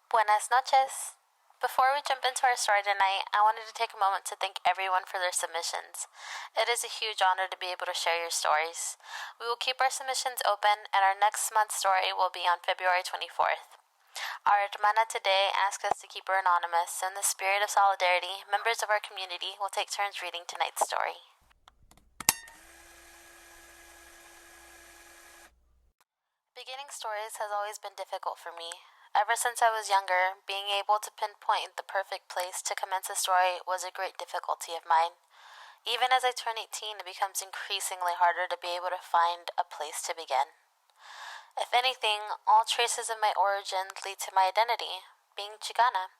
Buenas noches. Before we jump into our story tonight, I wanted to take a moment to thank everyone for their submissions. It is a huge honor to be able to share your stories. We will keep our submissions open, and our next month's story will be on February 24th. Our hermana today asked us to keep her anonymous, so in the spirit of solidarity, members of our community will take turns reading tonight's story. Beginning stories has always been difficult for me. Ever since I was younger, being able to pinpoint the perfect place to commence a story was a great difficulty of mine. Even as I turn 18, it becomes increasingly harder to be able to find a place to begin. If anything, all traces of my origin lead to my identity, being Chicana.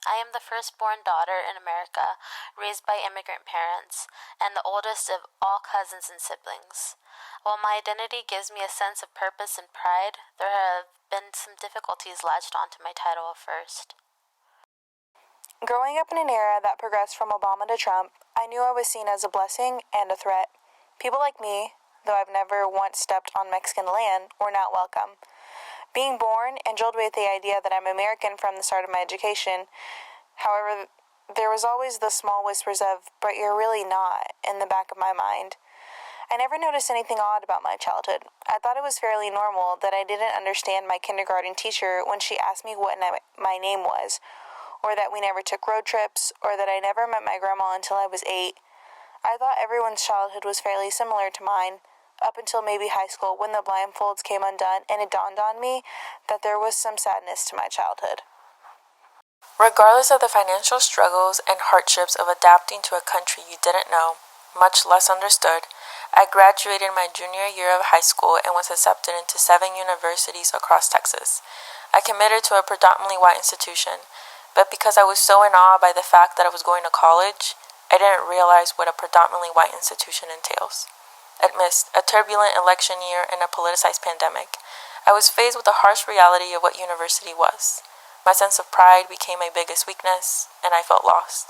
I am the firstborn daughter in America, raised by immigrant parents, and the oldest of all cousins and siblings. While my identity gives me a sense of purpose and pride, there have been some difficulties latched onto my title of first. Growing up in an era that progressed from Obama to Trump, I knew I was seen as a blessing and a threat. People like me, though I've never once stepped on Mexican land, were not welcome. Being born and drilled with the idea that I'm American from the start of my education, however, there was always the small whispers of, "But you're really not," in the back of my mind. I never noticed anything odd about my childhood. I thought it was fairly normal that I didn't understand my kindergarten teacher when she asked me what my name was, or that we never took road trips, or that I never met my grandma until I was 8. I thought everyone's childhood was fairly similar to mine, up until maybe high school when the blindfolds came undone and it dawned on me that there was some sadness to my childhood. Regardless of the financial struggles and hardships of adapting to a country you didn't know, much less understood, I graduated my junior year of high school and was accepted into 7 universities across Texas. I committed to a predominantly white institution, but because I was so in awe by the fact that I was going to college, I didn't realize what a predominantly white institution entails. Amidst a turbulent election year and a politicized pandemic, I was faced with the harsh reality of what university was. My sense of pride became my biggest weakness, and I felt lost.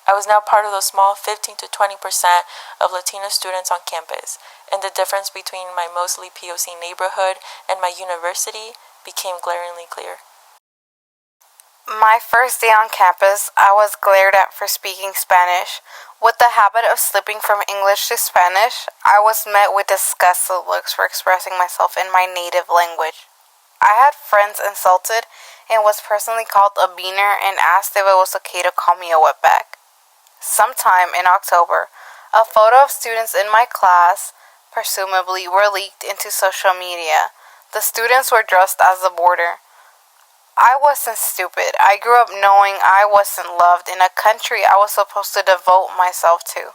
I was now part of the small 15 to 20% of Latino students on campus, and the difference between my mostly POC neighborhood and my university became glaringly clear. My first day on campus, I was glared at for speaking Spanish. With the habit of slipping from English to Spanish, I was met with disgusted looks for expressing myself in my native language. I had friends insulted and was personally called a beaner and asked if it was okay to call me a wetback. Sometime in October, a photo of students in my class, presumably, were leaked into social media. The students were dressed as the border. I wasn't stupid. I grew up knowing I wasn't loved in a country I was supposed to devote myself to.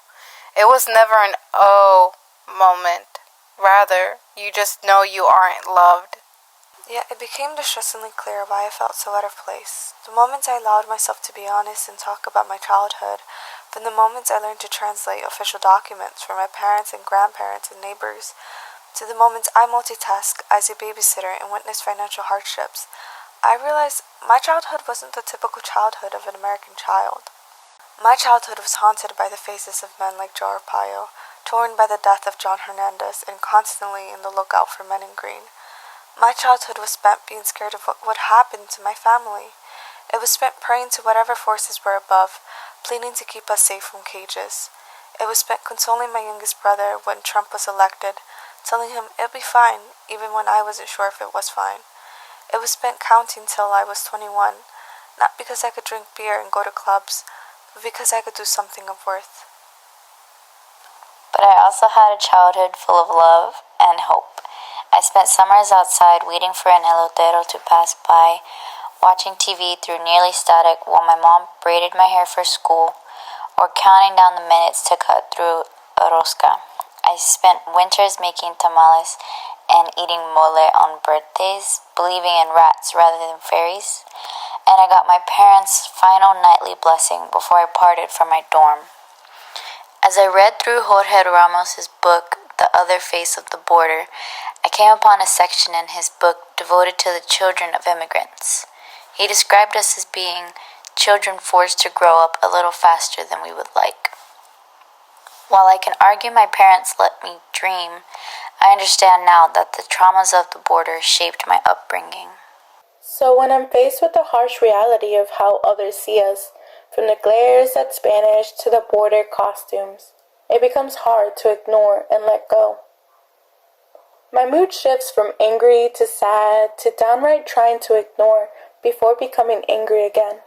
It was never an "oh" moment. Rather, you just know you aren't loved. Yet it became distressingly clear why I felt so out of place. The moments I allowed myself to be honest and talk about my childhood, from the moments I learned to translate official documents for my parents and grandparents and neighbors, to the moments I multitask as a babysitter and witnessed financial hardships, I realized my childhood wasn't the typical childhood of an American child. My childhood was haunted by the faces of men like Joe Arpaio, torn by the death of John Hernandez, and constantly in the lookout for men in green. My childhood was spent being scared of what would happen to my family. It was spent praying to whatever forces were above, pleading to keep us safe from cages. It was spent consoling my youngest brother when Trump was elected, telling him it'd be fine, even when I wasn't sure if it was fine. It was spent counting till I was 21, not because I could drink beer and go to clubs, but because I could do something of worth. But I also had a childhood full of love and hope. I spent summers outside waiting for an elotero to pass by, watching TV through nearly static while my mom braided my hair for school, or counting down the minutes to cut through a rosca. I spent winters making tamales and eating mole on birthdays, believing in rats rather than fairies, and I got my parents' final nightly blessing before I parted from my dorm. As I read through Jorge Ramos's book, The Other Face of the Border, I came upon a section in his book devoted to the children of immigrants. He described us as being children forced to grow up a little faster than we would like. While I can argue my parents let me dream, I understand now that the traumas of the border shaped my upbringing. So when I'm faced with the harsh reality of how others see us, from the glares at Spanish to the border costumes, it becomes hard to ignore and let go. My mood shifts from angry to sad to downright trying to ignore before becoming angry again.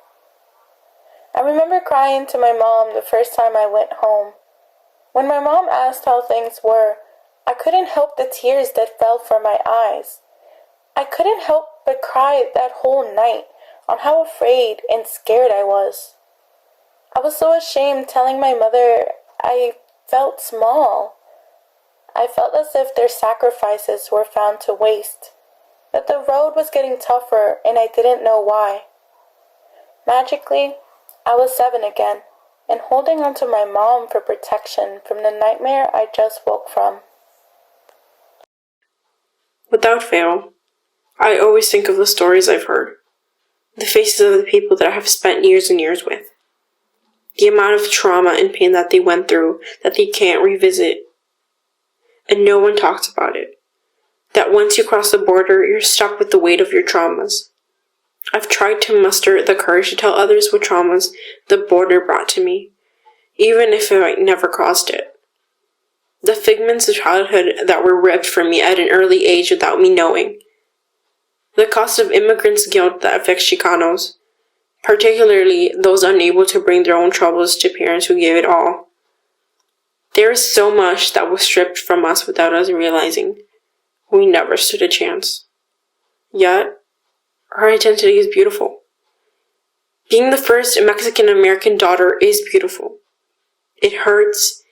I remember crying to my mom the first time I went home. When my mom asked how things were, I couldn't help the tears that fell from my eyes. I couldn't help but cry that whole night on how afraid and scared I was. I was so ashamed telling my mother I felt small. I felt as if their sacrifices were found to waste, that the road was getting tougher and I didn't know why. Magically, I was 7 again, and holding onto my mom for protection from the nightmare I just woke from. Without fail, I always think of the stories I've heard, the faces of the people that I have spent years and years with, the amount of trauma and pain that they went through that they can't revisit, and no one talks about it. That once you cross the border, you're stuck with the weight of your traumas. I've tried to muster the courage to tell others what traumas the border brought to me, even if I never crossed it. The figments of childhood that were ripped from me at an early age without me knowing. The cost of immigrants' guilt that affects Chicanos, particularly those unable to bring their own troubles to parents who gave it all. There is so much that was stripped from us without us realizing. We never stood a chance. Yet, our identity is beautiful. Being the first Mexican-American daughter is beautiful. It hurts,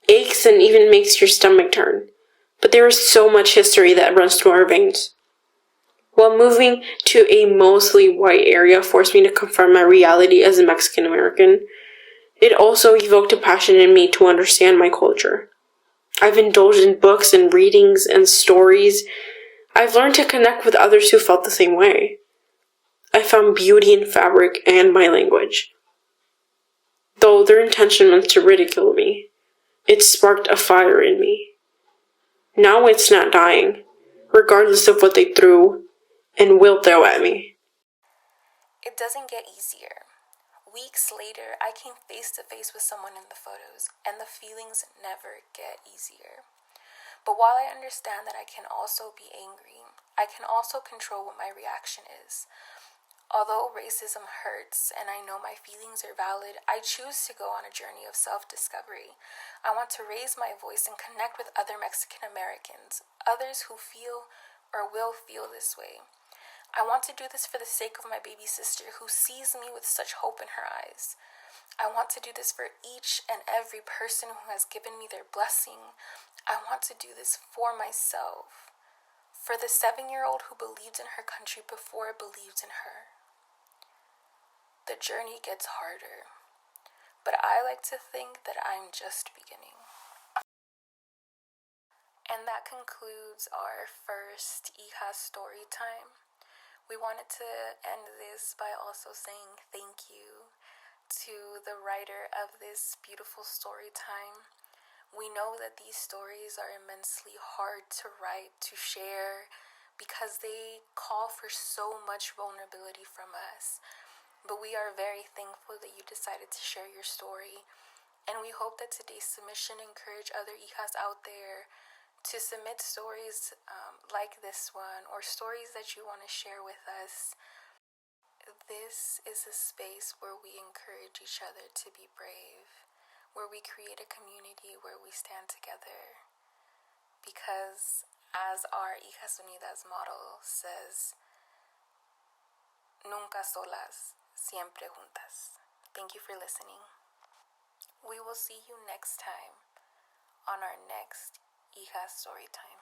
aches, and even makes your stomach turn. But there is so much history that runs through our veins. While moving to a mostly white area forced me to confront my reality as a Mexican-American, it also evoked a passion in me to understand my culture. I've indulged in books and readings and stories. I've learned to connect with others who felt the same way. I found beauty in fabric and my language. Though their intention was to ridicule me, it sparked a fire in me. Now it's not dying, regardless of what they threw and will throw at me. It doesn't get easier. Weeks later, I came face to face with someone in the photos, and the feelings never get easier. But while I understand that I can also be angry, I can also control what my reaction is. Although racism hurts and I know my feelings are valid, I choose to go on a journey of self-discovery. I want to raise my voice and connect with other Mexican Americans, others who feel or will feel this way. I want to do this for the sake of my baby sister who sees me with such hope in her eyes. I want to do this for each and every person who has given me their blessing. I want to do this for myself, for the 7-year-old who believed in her country before it believed in her. The journey gets harder, but I like to think that I'm just beginning. And that concludes our first Hija story time. We wanted to end this by also saying thank you to the writer of this beautiful story time. We know that these stories are immensely hard to write, to share, because they call for so much vulnerability from us. But we are very thankful that you decided to share your story, and we hope that today's submission encourage other hijas out there to submit stories like this one, or stories that you want to share with us. This is a space where we encourage each other to be brave, where we create a community where we stand together, because as our Hijas Unidas motto says, nunca solas, siempre juntas. Thank you for listening. We will see you next time on our next Hija story time.